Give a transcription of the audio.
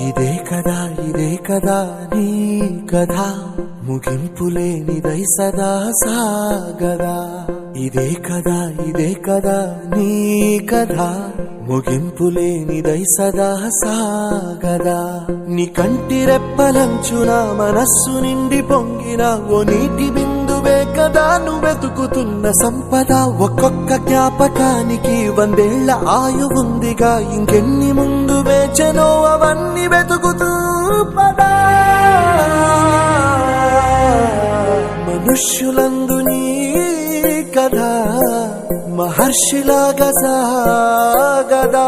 ఇదే కదా నీ కథ ముగింపులేనిదై సదా సాగదా ఇదే కదా నీ కథ ముగింపులేనిదై సదా సాగదా నీ కంటి రెప్పలంచున మనస్సు నిండి పొంగిన ఓ నీటి బిందువే కదా నువ్వెతుకుతున్న సంపద ఒక్కొక్క జ్ఞాపకానికి 100 ఏళ్ల ఆయువుందిగా ఇంకెన్ని ముందు వేచనో అవన్నీ వెతుకుతూ పదా మనుష్యులందు నీ కథ మహర్షిలాగా సాగదా